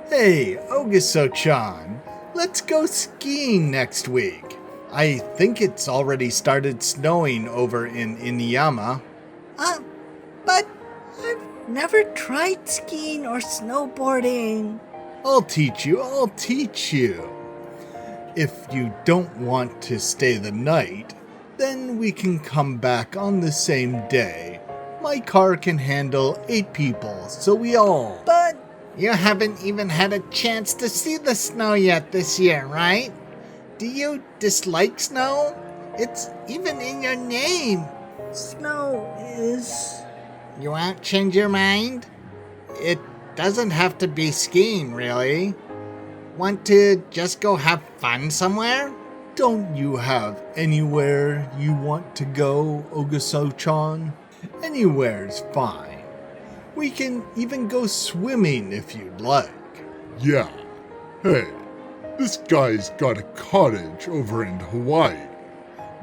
Hey, Ogiso-chan, let's go skiing next week. I think it's already started snowing over in Inuyama. Uh, but I've never tried skiing or snowboarding. I'll teach you. If you don't want to stay the night, then we can come back on the same day. My car can handle 8 people, so we all... But You haven't even had a chance to see the snow yet this year, right? Do you dislike snow? It's even in your name. snow is... You won't change your mind? It doesn't have to be skiing, really. Want to just go have fun somewhere? Don't you have anywhere you want to go, Ogiso-chan? Anywhere's fine. We can even go swimming if you'd like. Yeah. Hey, this guy's got a cottage over in Hawaii.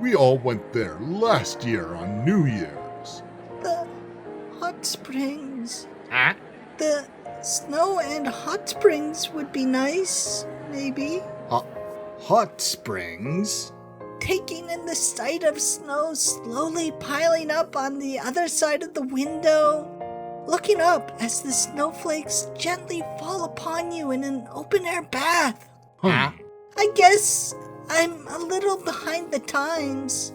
We all went there last year on New Year's. the hot springs. Huh? The snow and hot springs would be nice, maybe. Hot springs? Taking in the sight of snow slowly piling up on the other side of the window. Looking up as the snowflakes gently fall upon you in an open-air bath. Huh? I guess I'm a little behind the times.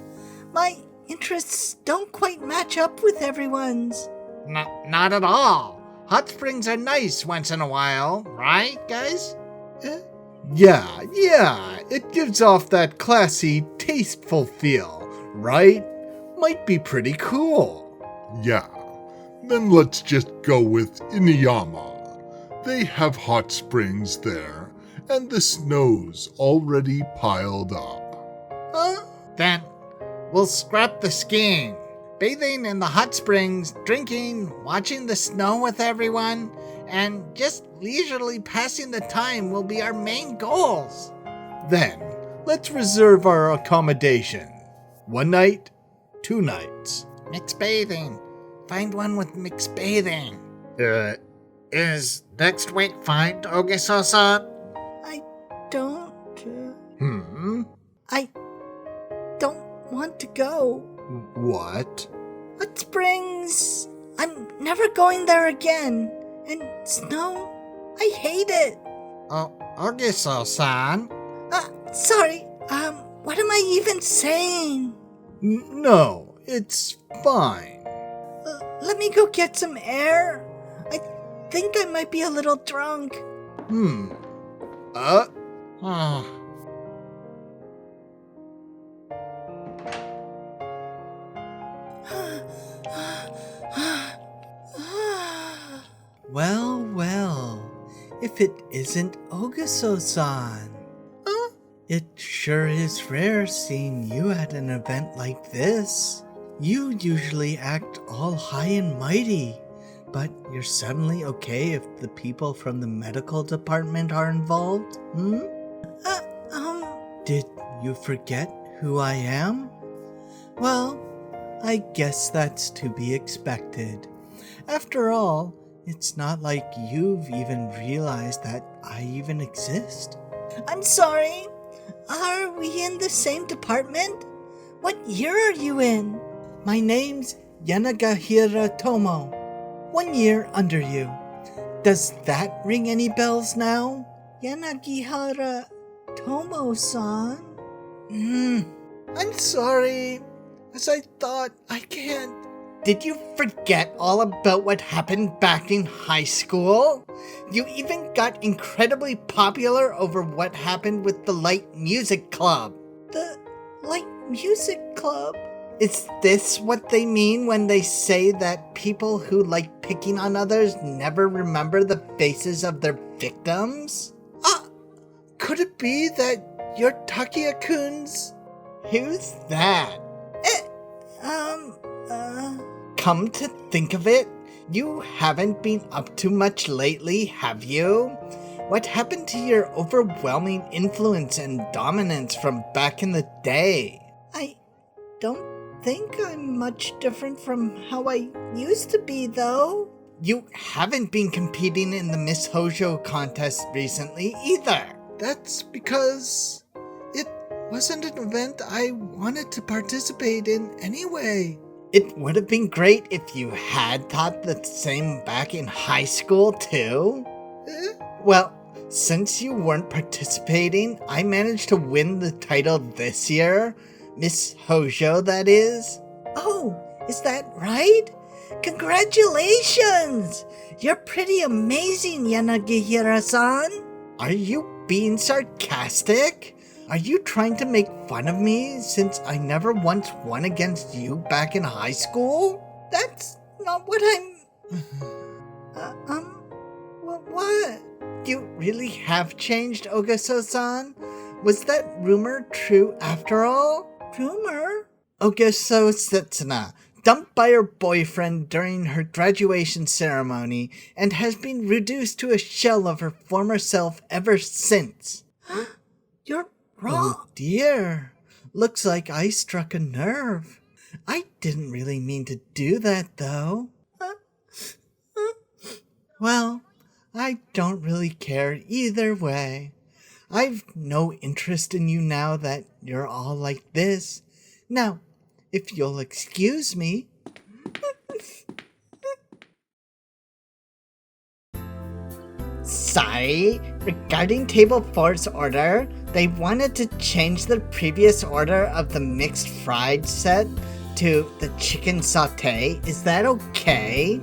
My interests don't quite match up with everyone's. Not at all. Hot springs are nice once in a while, right, guys? Yeah, it gives off that classy, tasteful feel, right? Might be pretty cool. Yeah. Then let's just go with Inuyama. They have hot springs there, and the snow's already piled up. Then we'll scrap the skiing. Bathing in the hot springs, drinking, watching the snow with everyone, and just leisurely passing the time will be our main goals. Then, let's reserve our accommodation. 1 night, 2 nights. Mixed bathing. Find one with mixed bathing. Is next week fine, Ogiso-san? I don't... I don't want to go. What? Hot springs... I'm never going there again. And snow... I hate it. Oh, Ogiso-san? Sorry. What am I even saying? No, it's fine. Let me go get some air. I think I might be a little drunk. Oh. Well, if it isn't Ogiso-san. It sure is rare seeing you at an event like this. You usually act all high and mighty, but you're suddenly okay if the people from the medical department are involved, Did you forget who I am? Well, I guess that's to be expected. After all, it's not like you've even realized that I even exist. I'm sorry. Are we in the same department? What year are you in? My name's Yanagihira Tomo. 1 year under you. Does that ring any bells now? Yanagihara Tomo-san? I'm sorry. As I thought, I can't. Did you forget all about what happened back in high school? You even got incredibly popular over what happened with the Light Music Club. The Light Music Club? Is this what they mean when they say that people who like picking on others never remember the faces of their victims? Could it be that you're Takia-kun's? Who's that? Come to think of it, you haven't been up to much lately, have you? What happened to your overwhelming influence and dominance from back in the day? I don't think I'm much different from how I used to be, though. you haven't been competing in the Miss Hojo contest recently either. That's because it wasn't an event I wanted to participate in anyway. It would have been great if you had thought the same back in high school too. Well, since you weren't participating, I managed to win the title this year. Miss Hojo, that is. Oh, is that right? Congratulations! You're pretty amazing, Yanagihira-san. Are you being sarcastic? Are you trying to make fun of me since I never once won against you back in high school? That's not what I'm... what? You really have changed, Ogaso-san? Was that rumor true after all? Rumor? Ogaso Setsuna, dumped by her boyfriend during her graduation ceremony and has been reduced to a shell of her former self ever since. You're wrong. Oh dear. Looks like I struck a nerve. I didn't really mean to do that though. Well, I don't really care either way. I've no interest in you now that you're all like this. Now, if you'll excuse me. Sorry, regarding Table 4's order, they wanted to change the previous order of the mixed fried set to the chicken sauté. Is that okay?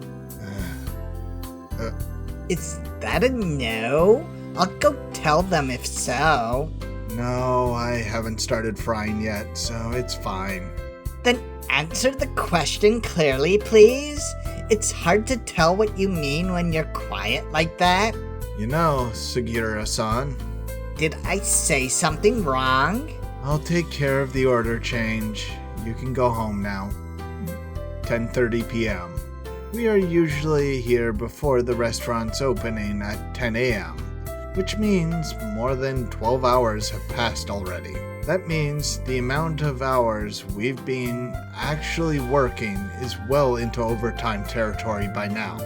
Is that a no? I'll go tell them if so. No, I haven't started frying yet, so it's fine. Then answer the question clearly, please. It's hard to tell what you mean when you're quiet like that. You know, Sugiura-san. Did I say something wrong? I'll take care of the order change. You can go home now. 10:30 p.m. We are usually here before the restaurant's opening at 10 a.m., which means more than 12 hours have passed already. That means the amount of hours we've been actually working is well into overtime territory by now,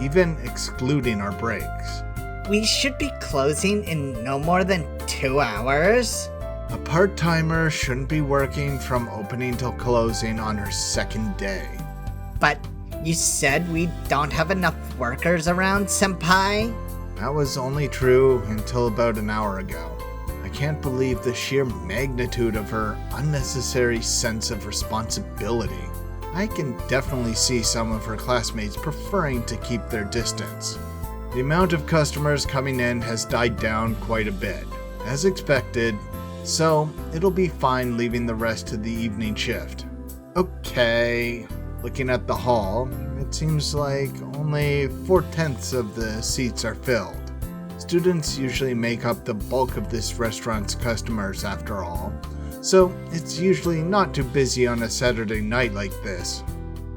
even excluding our breaks. We should be closing in no more than 2 hours. A part-timer shouldn't be working from opening till closing on her second day. But you said we don't have enough workers around, senpai? That was only true until about an hour ago. I can't believe the sheer magnitude of her unnecessary sense of responsibility. I can definitely see some of her classmates preferring to keep their distance. The amount of customers coming in has died down quite a bit, as expected, so it'll be fine leaving the rest to the evening shift. Okay, looking at the hall, it seems like only 4/10 of the seats are filled. Students usually make up the bulk of this restaurant's customers after all, so it's usually not too busy on a Saturday night like this.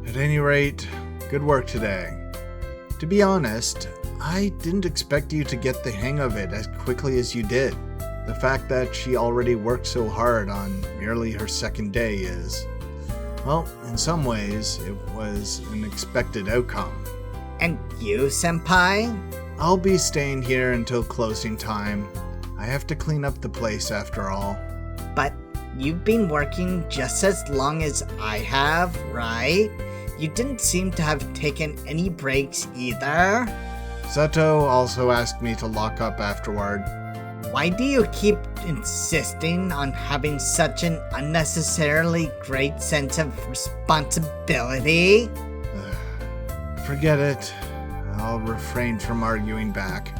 At any rate, good work today. To be honest, I didn't expect you to get the hang of it as quickly as you did. The fact that she already worked so hard on merely her second day is, well, in some ways, it was an expected outcome. And you, senpai? I'll be staying here until closing time. I have to clean up the place after all. But you've been working just as long as I have, right? You didn't seem to have taken any breaks either. Sato also asked me to lock up afterward. Why do you keep insisting on having such an unnecessarily great sense of responsibility? Forget it. I'll refrain from arguing back.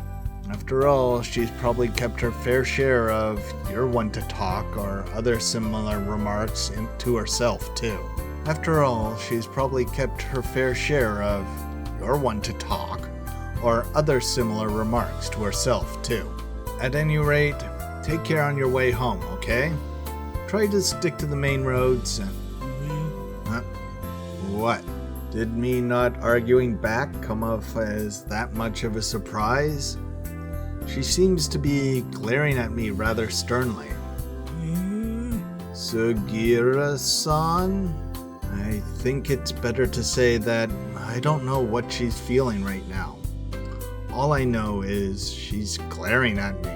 After all, she's probably kept her fair share of "you're one to talk" or other similar remarks to herself, too. After all, she's probably kept her fair share of "you're one to talk" or other similar remarks to herself, too. At any rate, take care on your way home, okay? Try to stick to the main roads and... What? Did me not arguing back come off as that much of a surprise? She seems to be glaring at me rather sternly. Sugiura-san? I think it's better to say that I don't know what she's feeling right now. All I know is she's glaring at me.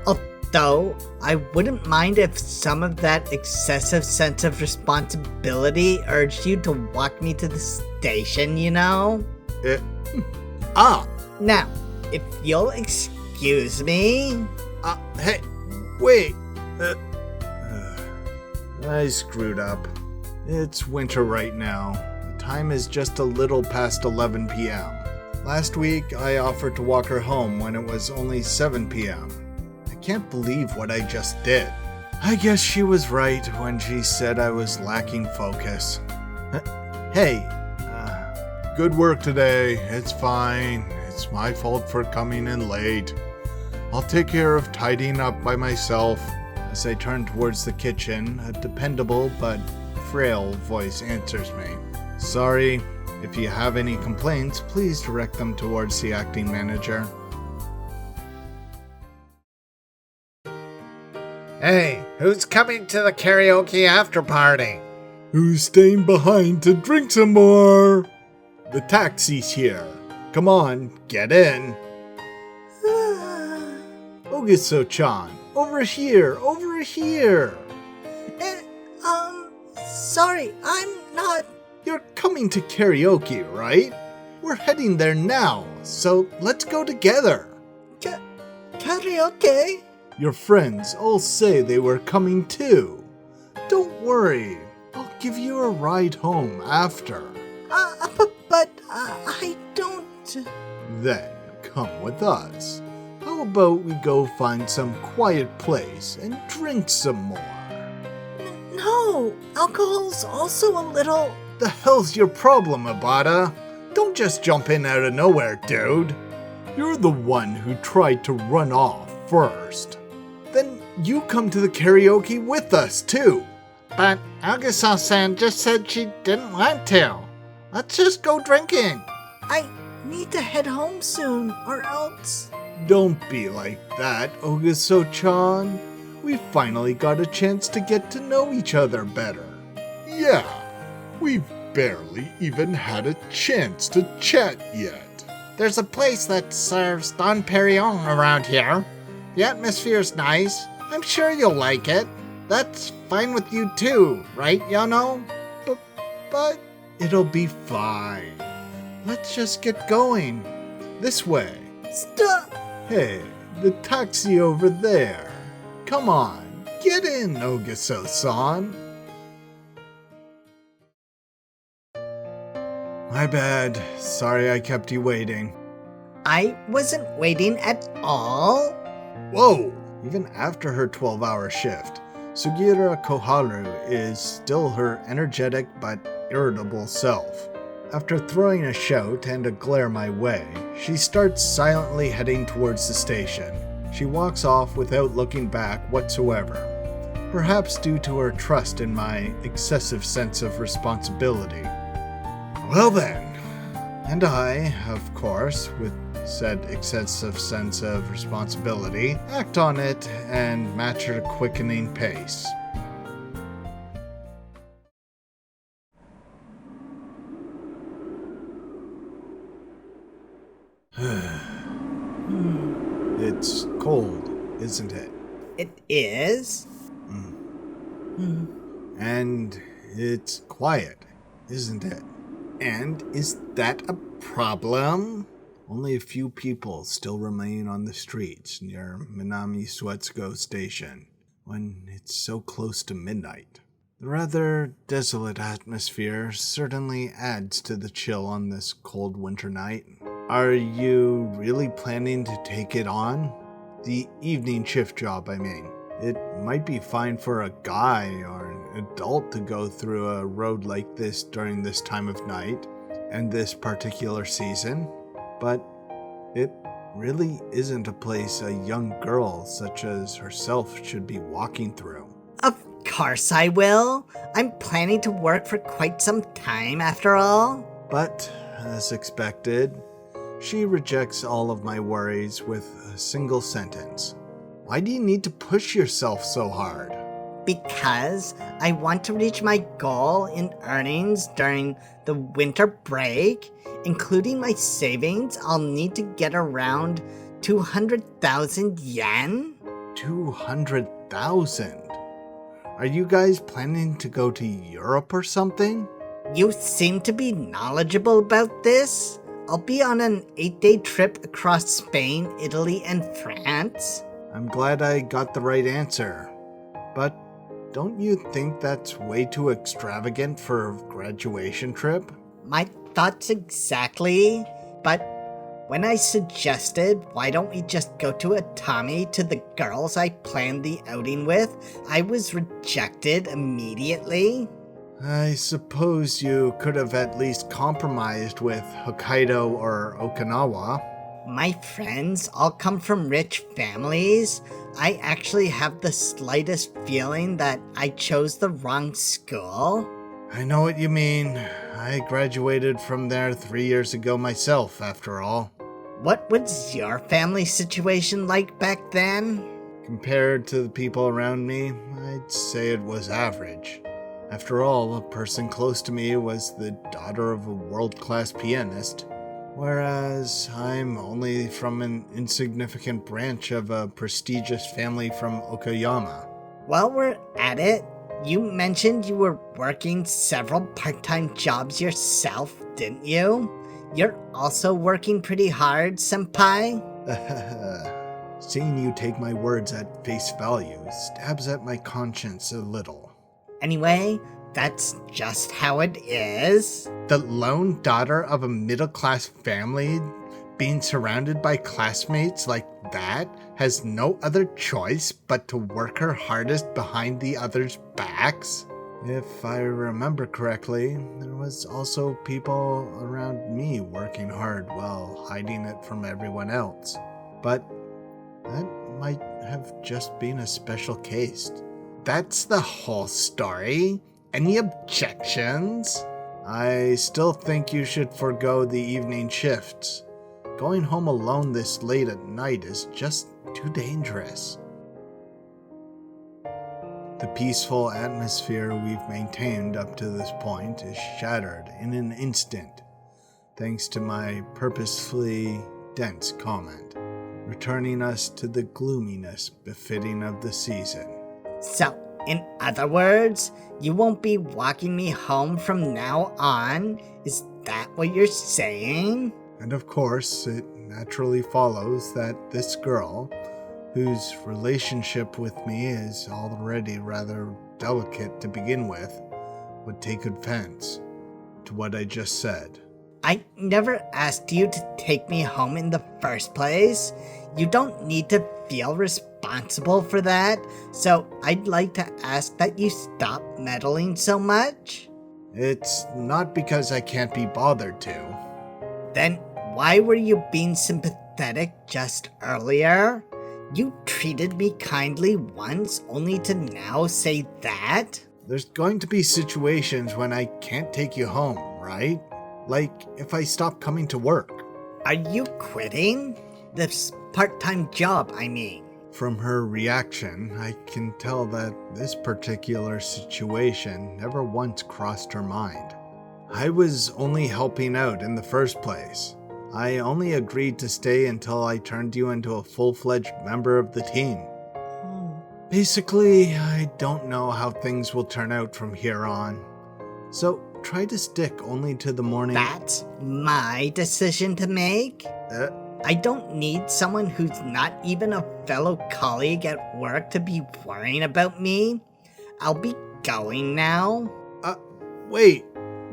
Although, I wouldn't mind if some of that excessive sense of responsibility urged you to walk me to the station, you know? Now, if you'll excuse me... Hey, wait. I screwed up. It's winter right now. The time is just a little past 11 p.m. Last week, I offered to walk her home when it was only 7 p.m. I can't believe what I just did. I guess she was right when she said I was lacking focus. Hey, good work today. It's fine. It's my fault for coming in late. I'll take care of tidying up by myself. As I turn towards the kitchen, a dependable but frail voice answers me. Sorry, if you have any complaints, please direct them towards the acting manager. Hey, who's coming to the karaoke after party? Who's staying behind to drink some more? The taxi's here. Come on, get in. Ogiso-chan, over here, over here. Sorry, I'm not... You're coming to karaoke, right? We're heading there now, so let's go together. Karaoke? Your friends all say they were coming too. Don't worry, I'll give you a ride home after. But I don't... Then come with us. How about we go find some quiet place and drink some more? No, alcohol's also a little... The hell's your problem, Abata? Don't just jump in out of nowhere, dude. You're the one who tried to run off first. Then you come to the karaoke with us, too. But Agusa-san just said she didn't want to. Let's just go drinking. I need to head home soon, or else... Don't be like that, Ogiso-chan. We finally got a chance to get to know each other better. Yeah, we've barely even had a chance to chat yet. There's a place that serves Don Perignon around here. The atmosphere's nice. I'm sure you'll like it. That's fine with you too, right, Yono? But it'll be fine. Let's just get going. This way. Stop! Hey, the taxi over there. Come on, get in, Ogiso-san. My bad. Sorry I kept you waiting. I wasn't waiting at all. Whoa! Even after her 12-hour shift, Sugiura Koharu is still her energetic but irritable self. After throwing a shout and a glare my way, she starts silently heading towards the station. She walks off without looking back whatsoever, perhaps due to her trust in my excessive sense of responsibility. Well then, and I, of course, with said excessive sense of responsibility, act on it and match her quickening pace. It's cold, isn't it? It is? And it's quiet, isn't it? And is that a problem? Only a few people still remain on the streets near Minami Suetsugo Station when it's so close to midnight. The rather desolate atmosphere certainly adds to the chill on this cold winter night. Are you really planning to take it on? The evening shift job, I mean. It might be fine for a guy or an adult to go through a road like this during this time of night and this particular season, but it really isn't a place a young girl such as herself should be walking through. Of course I will. I'm planning to work for quite some time after all. But, as expected, she rejects all of my worries with a single sentence. Why do you need to push yourself so hard? Because I want to reach my goal in earnings during the winter break. Including my savings, I'll need to get around 200,000 yen. 200,000? Are you guys planning to go to Europe or something? You seem to be knowledgeable about this. I'll be on an 8-day trip across Spain, Italy, and France. I'm glad I got the right answer. But don't you think that's way too extravagant for a graduation trip? My thoughts exactly, but when I suggested why don't we just go to Atami to the girls I planned the outing with, I was rejected immediately. I suppose you could have at least compromised with Hokkaido or Okinawa. My friends all come from rich families. I actually have the slightest feeling that I chose the wrong school. I know what you mean. I graduated from there 3 years ago myself, after all. What was your family situation like back then? Compared to the people around me, I'd say it was average. After all, a person close to me was the daughter of a world-class pianist, whereas I'm only from an insignificant branch of a prestigious family from Okayama. While we're at it, you mentioned you were working several part-time jobs yourself, didn't you? You're also working pretty hard, senpai? Seeing you take my words at face value stabs at my conscience a little. Anyway, that's just how it is. The lone daughter of a middle-class family being surrounded by classmates like that has no other choice but to work her hardest behind the others' backs? If I remember correctly, there was also people around me working hard while hiding it from everyone else. But that might have just been a special case. That's the whole story. Any objections? I still think you should forego the evening shifts. Going home alone this late at night is just too dangerous. The peaceful atmosphere we've maintained up to this point is shattered in an instant, thanks to my purposefully dense comment, returning us to the gloominess befitting of the season. So, in other words, you won't be walking me home from now on? Is that what you're saying? And of course, it naturally follows that this girl, whose relationship with me is already rather delicate to begin with, would take offense to what I just said. I never asked you to take me home in the first place. You don't need to feel responsible for that, so I'd like to ask that you stop meddling so much. It's not because I can't be bothered to. Then why were you being sympathetic just earlier? You treated me kindly once, only to now say that? There's going to be situations when I can't take you home, right? Like if I stop coming to work. Are you quitting? This part-time job, I mean. From her reaction, I can tell that this particular situation never once crossed her mind. I was only helping out in the first place. I only agreed to stay until I turned you into a full-fledged member of the team. Basically, I don't know how things will turn out from here on. So try to stick only to the morning. That's my decision to make? I don't need someone who's not even a fellow colleague at work to be worrying about me. I'll be going now. Wait.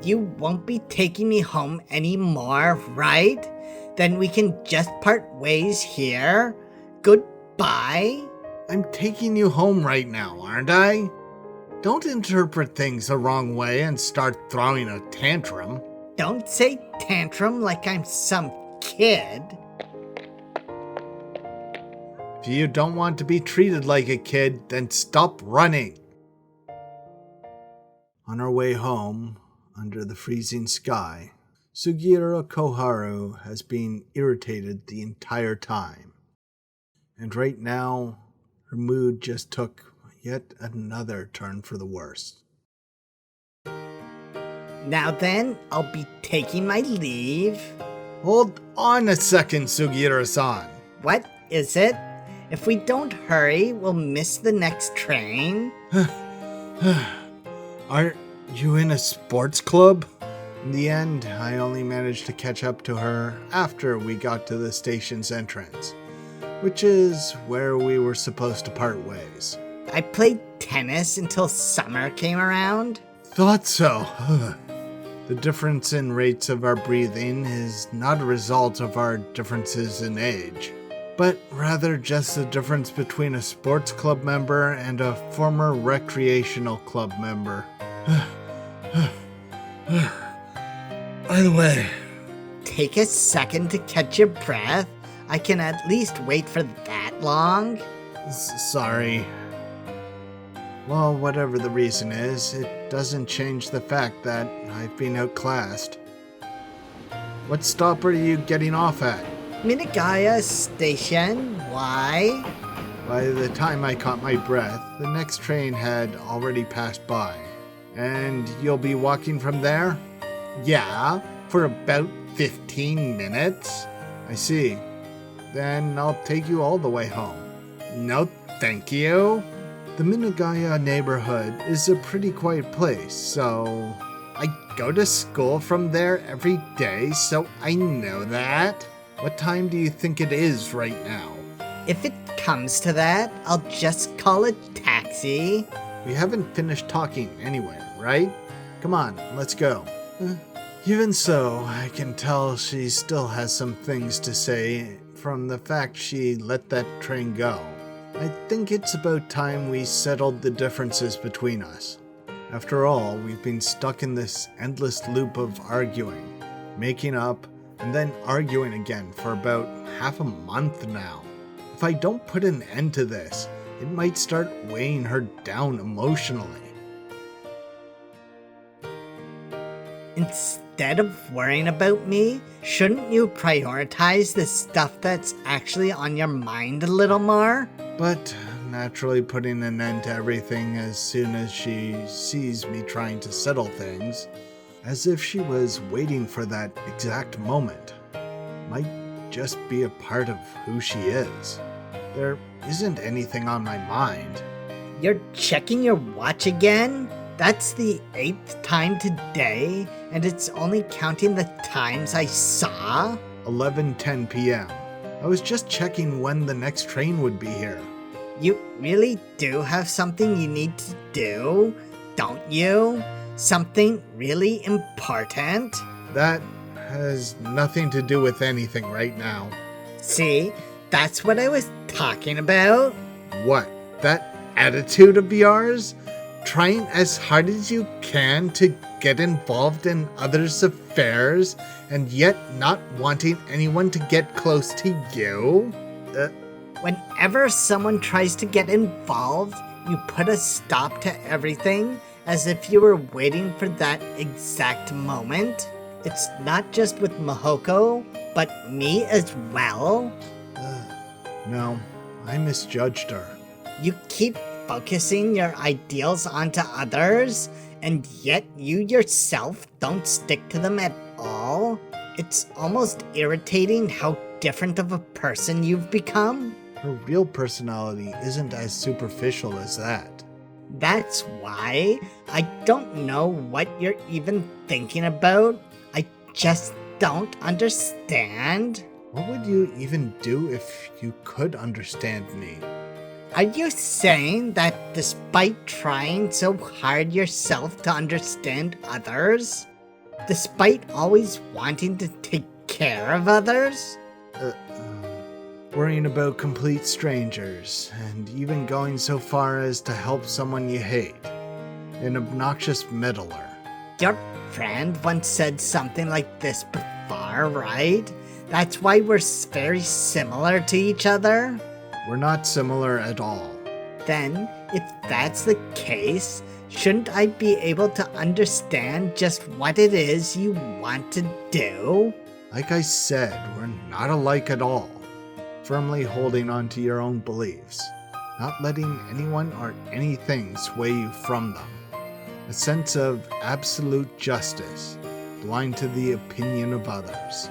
You won't be taking me home anymore, right? Then we can just part ways here. Goodbye. I'm taking you home right now, aren't I? Don't interpret things the wrong way and start throwing a tantrum. Don't say tantrum like I'm some kid. If you don't want to be treated like a kid, then stop running. On our way home, under the freezing sky, Sugiura Koharu has been irritated the entire time. And right now, her mood just took yet another turn for the worse. Now then, I'll be taking my leave. Hold on a second, Sugiura-san. What is it? If we don't hurry, we'll miss the next train. Aren't you in a sports club? In the end, I only managed to catch up to her after we got to the station's entrance, which is where we were supposed to part ways. I played tennis until summer came around. Thought so. The difference in rates of our breathing is not a result of our differences in age, but rather just the difference between a sports club member and a former recreational club member. By the way, Take a second to catch your breath. I can at least wait for that long. sorry. Well, whatever the reason is, it doesn't change the fact that I've been outclassed. What stop are you getting off at? Minagaya Station, why? By the time I caught my breath, the next train had already passed by. And you'll be walking from there? Yeah, for about 15 minutes. I see. Then I'll take you all the way home. No, thank you. The Minagaya neighborhood is a pretty quiet place, so... I go to school from there every day, so I know that. What time do you think it is right now? If it comes to that, I'll just call a taxi. We haven't finished talking anyway, right? Come on, let's go. Even so, I can tell she still has some things to say from the fact she let that train go. I think it's about time we settled the differences between us. After all, we've been stuck in this endless loop of arguing, making up, and then arguing again for about half a month now. If I don't put an end to this, it might start weighing her down emotionally. Instead of worrying about me, shouldn't you prioritize the stuff that's actually on your mind a little more? But naturally putting an end to everything as soon as she sees me trying to settle things, as if she was waiting for that exact moment, might just be a part of who she is. There isn't anything on my mind. You're checking your watch again? That's the 8th time today, and it's only counting the times I saw? 11:10 p.m. I was just checking when the next train would be here. You really do have something you need to do, don't you? Something really important? That has nothing to do with anything right now. See, that's what I was talking about. What? That attitude of yours? Trying as hard as you can to get involved in others' affairs and yet not wanting anyone to get close to you? Whenever someone tries to get involved, you put a stop to everything as if you were waiting for that exact moment. It's not just with Mahoko, but me as well. No, I misjudged her. You keep focusing your ideals onto others, and yet you yourself don't stick to them at all. It's almost irritating how different of a person you've become. Her real personality isn't as superficial as that. That's why I don't know what you're even thinking about. I just don't understand. What would you even do if you could understand me? Are you saying that despite trying so hard yourself to understand others, despite always wanting to take care of others, worrying about complete strangers, and even going so far as to help someone you hate, an obnoxious meddler? your friend once said something like this before, right? That's why we're very similar to each other? We're not similar at all. Then, if that's the case, shouldn't I be able to understand just what it is you want to do? Like I said, we're not alike at all. Firmly holding on to your own beliefs. not letting anyone or anything sway you from them. A sense of absolute justice, blind to the opinion of others.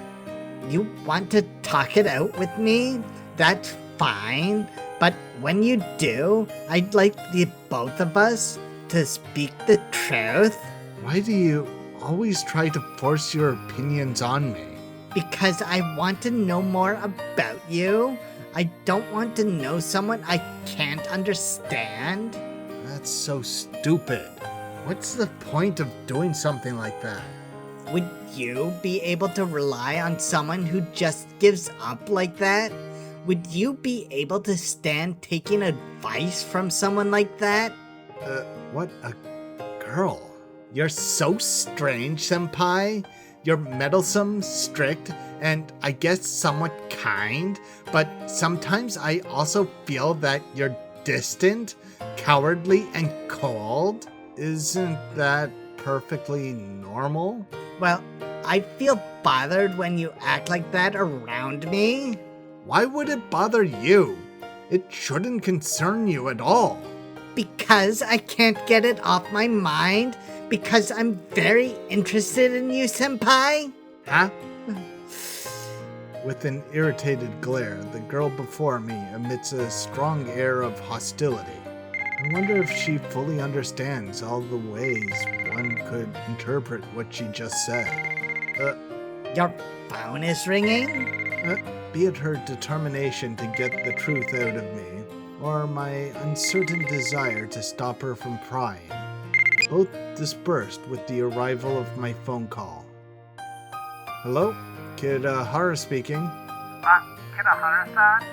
You want to talk it out with me? That's fine. But when you do, I'd like the both of us to speak the truth. Why do you always try to force your opinions on me? Because I want to know more about you. I don't want to know someone I can't understand. That's so stupid. What's the point of doing something like that? Would you be able to rely on someone who just gives up like that? Would you be able to stand taking advice from someone like that? What a girl. You're so strange, senpai. You're meddlesome, strict, and I guess somewhat kind, but sometimes I also feel that you're distant, cowardly, and cold. Isn't that perfectly normal? Well, I feel bothered when you act like that around me. Why would it bother you? It shouldn't concern you at all. Because I can't get it off my mind. Because I'm very interested in you, senpai. Huh? With an irritated glare, the girl before me emits a strong air of hostility. I wonder if she fully understands all the ways one could interpret what she just said. Your phone is ringing? Be it her determination to get the truth out of me, or my uncertain desire to stop her from prying. Both dispersed with the arrival of my phone call. Hello? Kid Haru speaking. Kid Haru-san?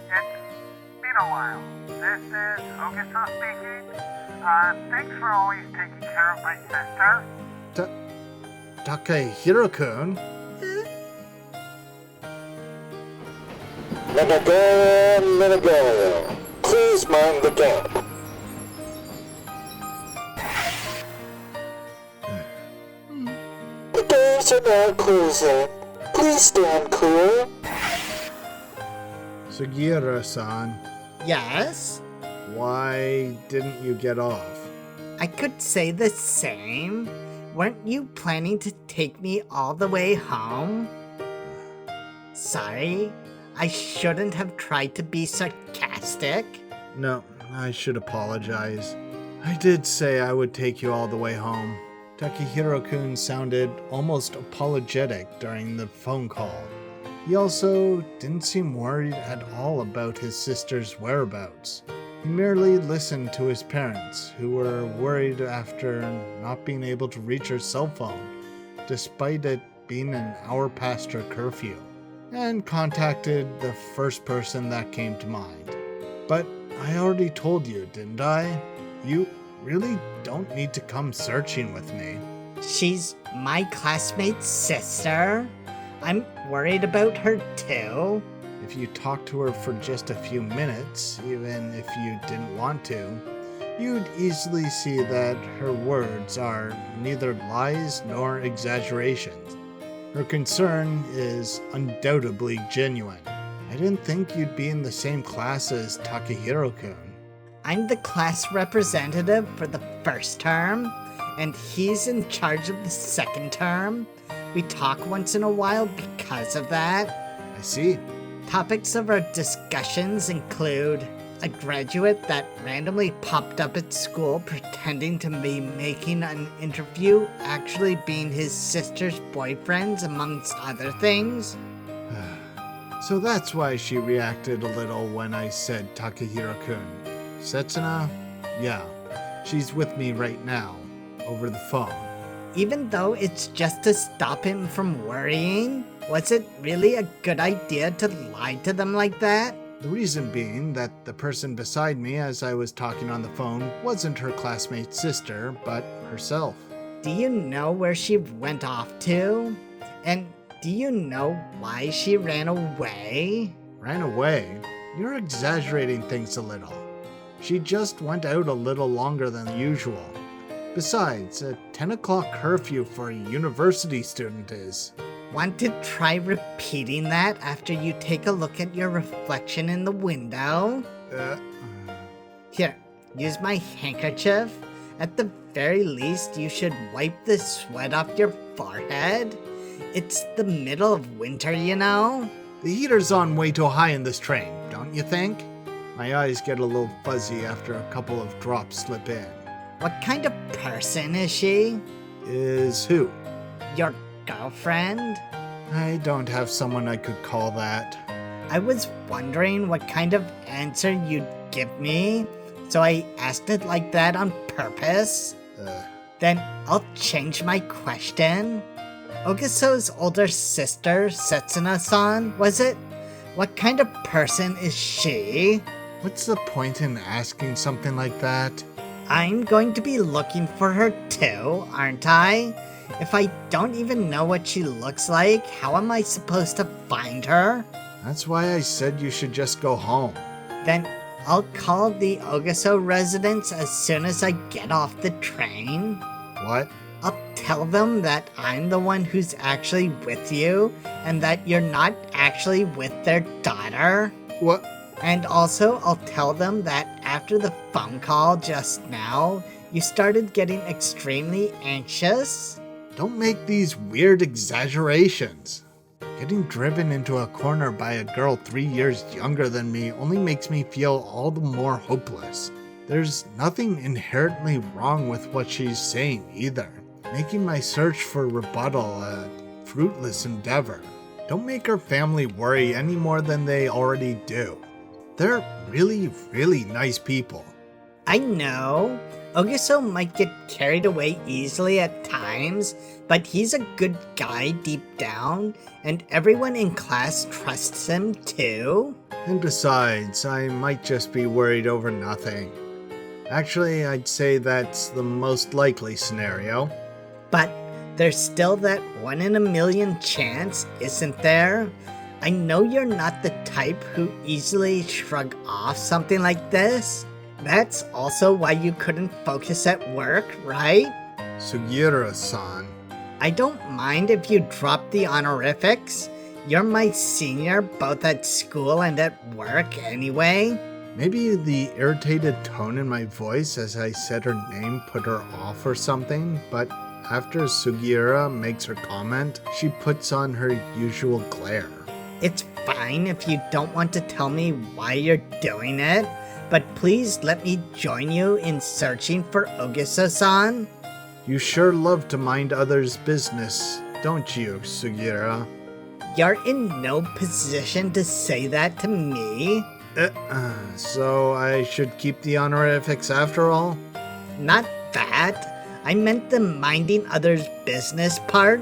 It's been a while. This is Ogaso speaking. Thanks for always taking care of my sister. Takahiro-kun? Let it go. Please mind the gap. The doors are now closing. Please stand clear. Sugiura-san, Yes? why didn't you get off? I could say the same. Weren't you planning to take me all the way home? Sorry, I shouldn't have tried to be sarcastic. No, I should apologize. I did say I would take you all the way home. Takahiro-kun sounded almost apologetic during the phone call. He also didn't seem worried at all about his sister's whereabouts. He merely listened to his parents, who were worried after not being able to reach her cell phone, despite it being an hour past her curfew, and contacted the first person that came to mind. But I already told you, didn't I? You really don't need to come searching with me. She's my classmate's sister. I'm worried about her too. If you talked to her for just a few minutes, even if you didn't want to, you'd easily see that her words are neither lies nor exaggerations. Her concern is undoubtedly genuine. I didn't think you'd be in the same class as Takahiro-kun. I'm the class representative for the first term, and he's in charge of the second term. We talk once in a while because of that. I see. Topics of our discussions include a graduate that randomly popped up at school pretending to be making an interview actually being his sister's boyfriend, amongst other things. So that's why she reacted a little when I said Takahiro-kun. Setsuna? Yeah, she's with me right now, over the phone. Even though it's just to stop him from worrying, was it really a good idea to lie to them like that? The reason being that the person beside me as I was talking on the phone wasn't her classmate's sister, but herself. Do you know where she went off to? And do you know why she ran away? Ran away? You're exaggerating things a little. She just went out a little longer than usual. Besides, a 10 o'clock curfew for a university student is. Want to try repeating that after you take a look at your reflection in the window? Here, use my handkerchief. At the very least, you should wipe the sweat off your forehead. It's the middle of winter, you know? The heater's on way too high in this train, don't you think? My eyes get a little fuzzy after a couple of drops slip in. What kind of person is she? Is who? Your girlfriend? I don't have someone I could call that. I was wondering what kind of answer you'd give me, so I asked it like that on purpose. Then I'll change my question. Ogiso's older sister, Setsuna-san, was it? What kind of person is she? What's the point in asking something like that? I'm going to be looking for her too, aren't I? If I don't even know what she looks like, how am I supposed to find her? That's why I said you should just go home. Then I'll call the Ogiso residence as soon as I get off the train. What? I'll tell them that I'm the one who's actually with you and that you're not actually with their daughter. What? And also, I'll tell them that after the phone call just now, you started getting extremely anxious. Don't make these weird exaggerations. Getting driven into a corner by a girl 3 years younger than me only makes me feel all the more hopeless. There's nothing inherently wrong with what she's saying either. Making my search for rebuttal a fruitless endeavor. Don't make her family worry any more than they already do. They're really, really nice people. I know. Ogiso might get carried away easily at times, but he's a good guy deep down, and everyone in class trusts him too. And besides, I might just be worried over nothing. Actually, I'd say that's the most likely scenario. But there's still that 1 in a million chance, isn't there? I know you're not the type who easily shrug off something like this. That's also why you couldn't focus at work, right? Sugiura-san. I don't mind if you drop the honorifics. You're my senior both at school and at work anyway. Maybe the irritated tone in my voice as I said her name put her off or something, but after Sugiura makes her comment, she puts on her usual glare. It's fine if you don't want to tell me why you're doing it, but please let me join you in searching for Ogiso-san. You sure love to mind others' business, don't you, Sugiura? You're in no position to say that to me. So I should keep the honorifics after all? Not that. I meant the minding others' business part.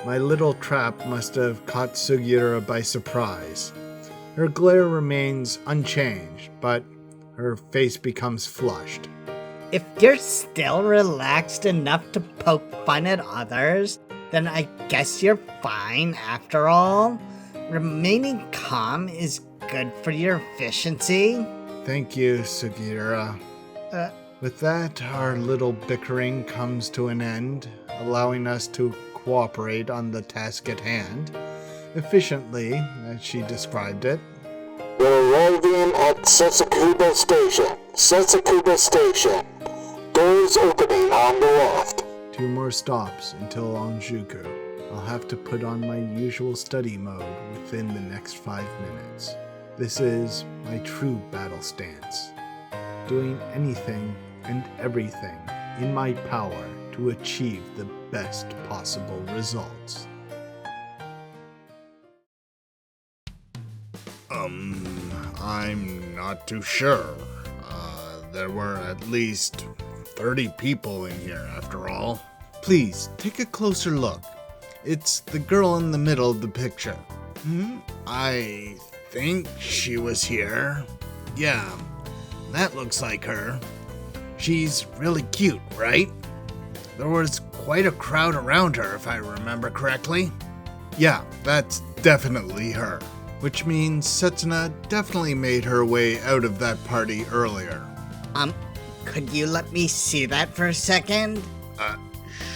My little trap must have caught Sugiura by surprise. Her glare remains unchanged, but her face becomes flushed. If you're still relaxed enough to poke fun at others, then I guess you're fine after all. Remaining calm is good for your efficiency. Thank you, Sugiura. With that, our little bickering comes to an end, allowing us to cooperate on the task at hand, efficiently, as she described it. We're arriving at Setsuna Station. Setsuna Station. Doors opening on the left. 2 more stops until Onjuku. I'll have to put on my usual study mode within the next 5 minutes. This is my true battle stance. Doing anything and everything in my power to achieve the best possible results. I'm not too sure. There were at least 30 people in here after all. Please, take a closer look. It's the girl in the middle of the picture. I think she was here. Yeah, that looks like her. She's really cute, right? There was quite a crowd around her, if I remember correctly. Yeah, that's definitely her. Which means Setsuna definitely made her way out of that party earlier. Could you let me see that for a second?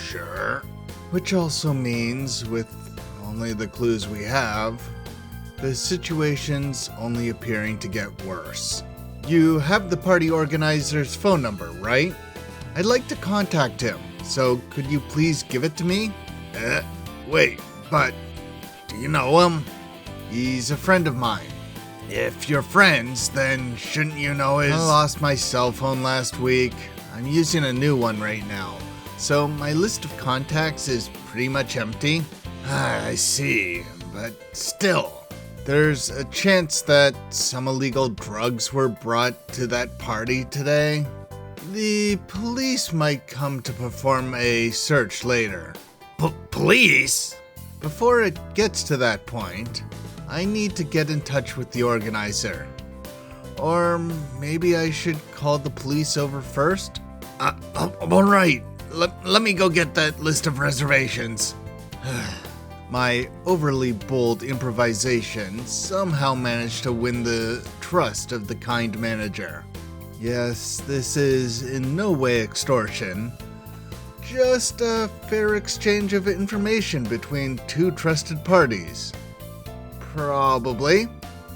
Sure. Which also means, with only the clues we have, the situation's only appearing to get worse. You have the party organizer's phone number, right? I'd like to contact him, so could you please give it to me? Wait, but do you know him? He's a friend of mine. If you're friends, then shouldn't you know his... I lost my cell phone last week. I'm using a new one right now, so my list of contacts is pretty much empty. I see, but still... There's a chance that some illegal drugs were brought to that party today. The police might come to perform a search later. Police? Before it gets to that point, I need to get in touch with the organizer. Or maybe I should call the police over first? All right. Let me go get that list of reservations. My overly bold improvisation somehow managed to win the trust of the kind manager. Yes, this is in no way extortion. Just a fair exchange of information between two trusted parties. Probably.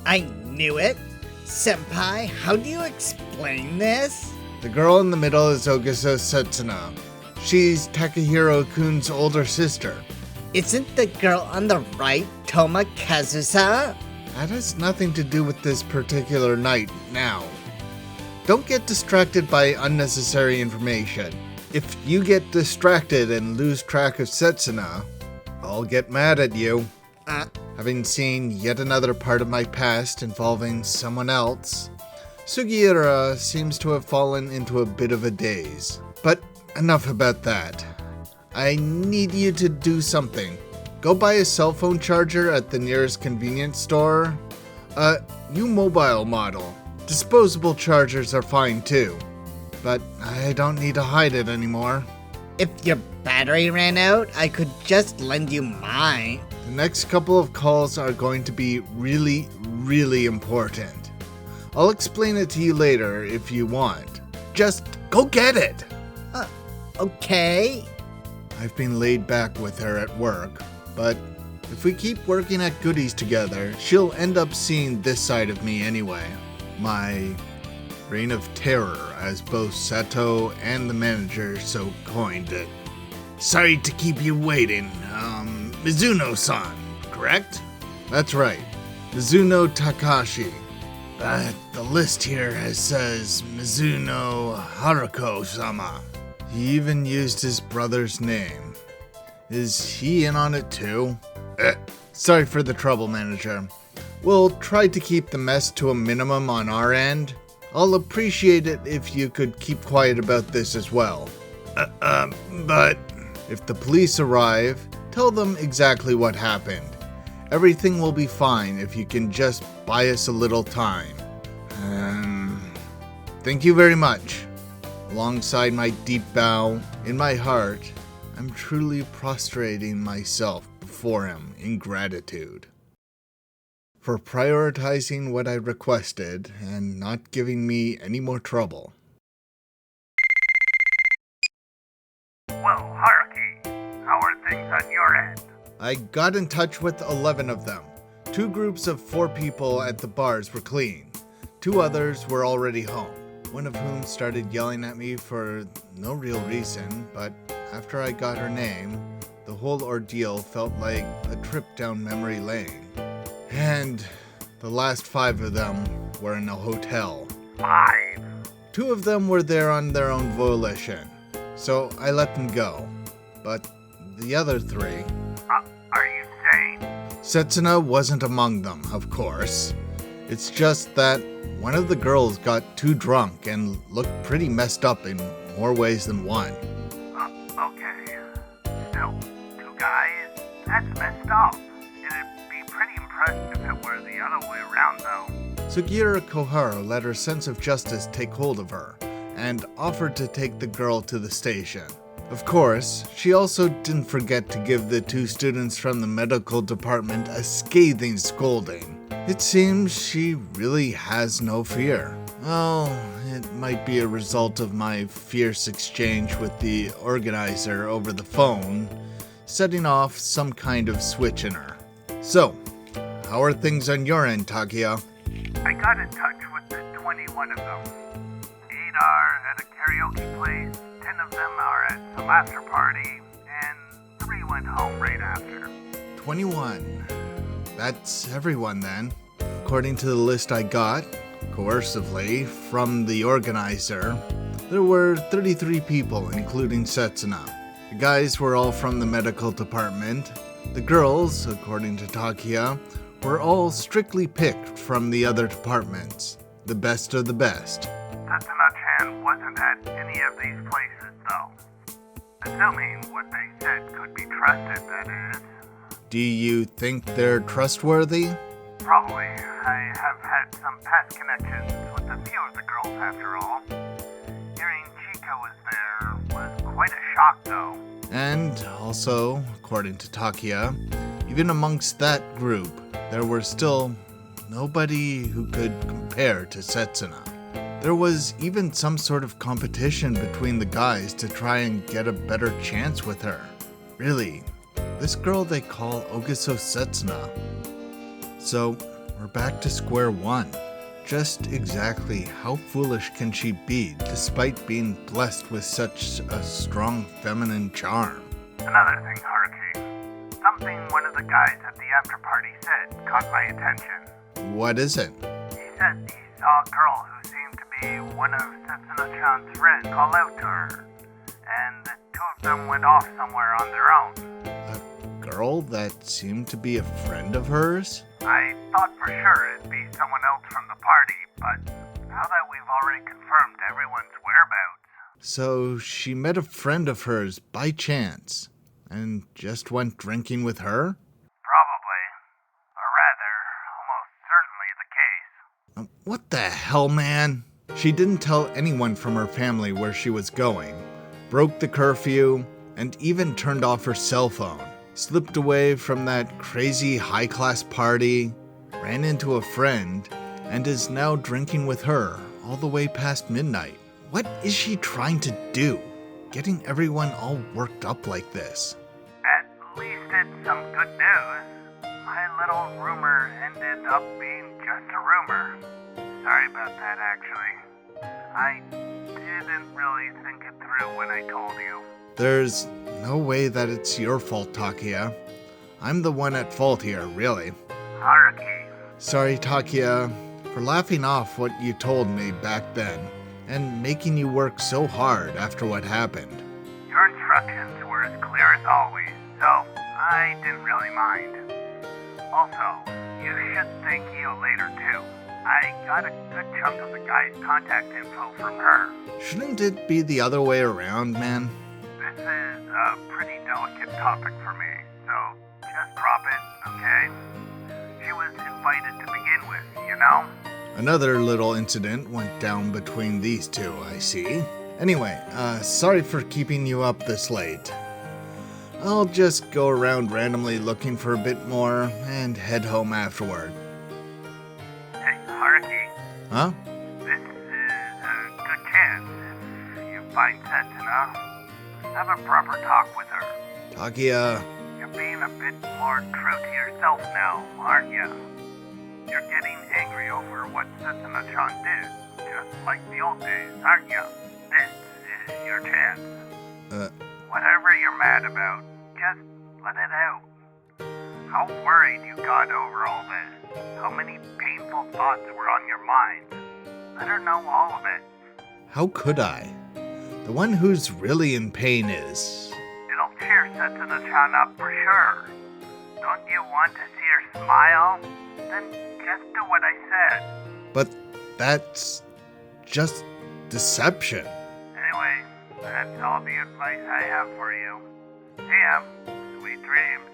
I knew it. Senpai, how do you explain this? The girl in the middle is Ogiso Setsuna. She's Takahiro-kun's older sister. Isn't the girl on the right Toma Kazusa? That has nothing to do with this particular night now. Don't get distracted by unnecessary information. If you get distracted and lose track of Setsuna, I'll get mad at you. Having seen yet another part of my past involving someone else, Sugiura seems to have fallen into a bit of a daze. But enough about that. I need you to do something. Go buy a cell phone charger at the nearest convenience store. New mobile model. Disposable chargers are fine too. But I don't need to hide it anymore. If your battery ran out, I could just lend you mine. The next couple of calls are going to be really, really important. I'll explain it to you later if you want. Just go get it! Okay. I've been laid back with her at work, but if we keep working at goodies together, she'll end up seeing this side of me anyway. My reign of terror, as both Sato and the manager so coined it. Sorry to keep you waiting. Mizuno-san, correct? That's right. Mizuno Takashi. The list here says Mizuno Haruko-sama. He even used his brother's name. Is he in on it too? Sorry for the trouble, manager. We'll try to keep the mess to a minimum on our end. I'll appreciate it if you could keep quiet about this as well. But... If the police arrive, tell them exactly what happened. Everything will be fine if you can just buy us a little time. Thank you very much. Alongside my deep bow, in my heart, I'm truly prostrating myself before him in gratitude for prioritizing what I requested and not giving me any more trouble. Well, Haruki, how are things on your end? I got in touch with 11 of them. 2 groups of 4 people at the bars were clean. 2 others were already home, one of whom started yelling at me for no real reason, but after I got her name, the whole ordeal felt like a trip down memory lane. And the last 5 of them were in a hotel. 5? 2 of them were there on their own volition, so I let them go. But the other 3... Are you saying? Setsuna wasn't among them, of course. It's just that one of the girls got too drunk and looked pretty messed up in more ways than one. Okay. Still, 2 guys? That's messed up. It'd be pretty impressive if it were the other way around, though. Sugiura Koharu let her sense of justice take hold of her and offered to take the girl to the station. Of course, she also didn't forget to give the 2 students from the medical department a scathing scolding. It seems she really has no fear. Oh, it might be a result of my fierce exchange with the organizer over the phone, setting off some kind of switch in her. So, how are things on your end, Takia? I got in touch with the 21 of them. 8 are at a karaoke place, 10 of them are at some after party, and 3 went home right after. 21. That's everyone then. According to the list I got, coercively, from the organizer, there were 33 people, including Setsuna. The guys were all from the medical department. The girls, according to Takia, were all strictly picked from the other departments. The best of the best. Setsuna-chan wasn't at any of these places, though. Assuming what they said could be trusted, that is. Do you think they're trustworthy? Probably. I have had some past connections with a few of the girls, after all. Hearing Chica was there was quite a shock, though. And also, according to Takia, even amongst that group, there were still nobody who could compare to Setsuna. There was even some sort of competition between the guys to try and get a better chance with her. Really, this girl they call Ogiso Setsuna. So, we're back to square one. Just exactly how foolish can she be despite being blessed with such a strong feminine charm? Another thing, Haruki. Something one of the guys at the after party said caught my attention. What is it? He said he saw a girl who seemed to be one of Setsuna-chan's friends call out to her, and the 2 of them went off somewhere on their own. A girl that seemed to be a friend of hers? I thought for sure it'd be someone else from the party, but now that we've already confirmed everyone's whereabouts. So she met a friend of hers by chance and just went drinking with her? Probably. Or rather, almost certainly the case. What the hell, man? She didn't tell anyone from her family where she was going, broke the curfew, and even turned off her cell phone. Slipped away from that crazy high-class party, ran into a friend, and is now drinking with her all the way past midnight. What is she trying to do? Getting everyone all worked up like this? At least it's some good news. My little rumor ended up being just a rumor. Sorry about that, actually. I didn't really think it through when I told you. There's no way that it's your fault, Takia. I'm the one at fault here, really. Haruki. Sorry, Takia, for laughing off what you told me back then, and making you work so hard after what happened. Your instructions were as clear as always, so I didn't really mind. Also, you should thank you later too. I got a good chunk of the guy's contact info from her. Shouldn't it be the other way around, man? This is a pretty delicate topic for me, so just drop it, okay? She was invited to begin with, you know? Another little incident went down between these two, I see. Anyway, sorry for keeping you up this late. I'll just go around randomly looking for a bit more and head home afterward. Hey, Haruki. Huh? This is a good chance. If you find Setsuna, have a proper talk with her. Takia, You're being a bit more true to yourself now, aren't you? You're getting angry over what Setsuna-chan did, just like the old days, aren't you? This is your chance. Whatever you're mad about, just let it out. How worried you got over all this. How many painful thoughts were on your mind. Let her know all of it. how could I? The one who's really in pain is... It'll cheer Setsuna-chan up for sure. Don't you want to see her smile? Then just do what I said. But that's just deception. Anyway, that's all the advice I have for you. Sam, sweet dreams.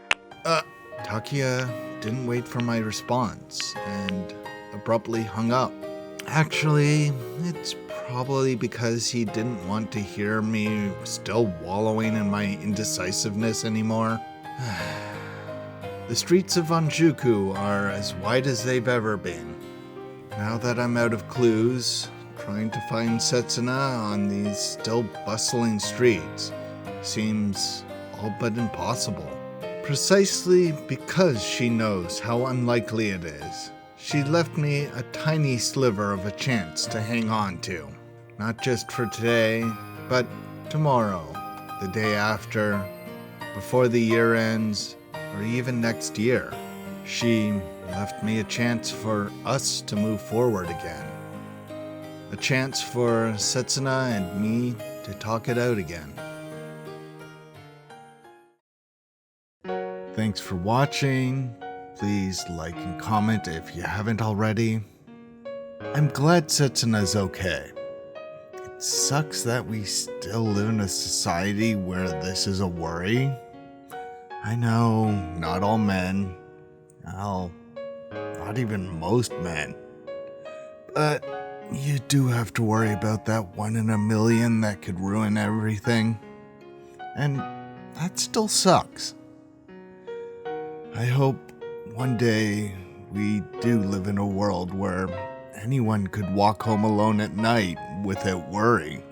Takia didn't wait for my response and abruptly hung up. Actually, it's probably because he didn't want to hear me still wallowing in my indecisiveness anymore. The streets of Anjuku are as wide as they've ever been. Now that I'm out of clues, trying to find Setsuna on these still bustling streets seems all but impossible. Precisely because she knows how unlikely it is, she left me a tiny sliver of a chance to hang on to. Not just for today, but tomorrow, the day after, before the year ends, or even next year. She left me a chance for us to move forward again. A chance for Setsuna and me to talk it out again. Thanks for watching. Please like and comment if you haven't already. I'm glad Setsuna's okay. It sucks that we still live in a society where this is a worry. I know, not all men. Well, not even most men. But you do have to worry about that 1 in a million that could ruin everything. And that still sucks. I hope one day we do live in a world where anyone could walk home alone at night without worry.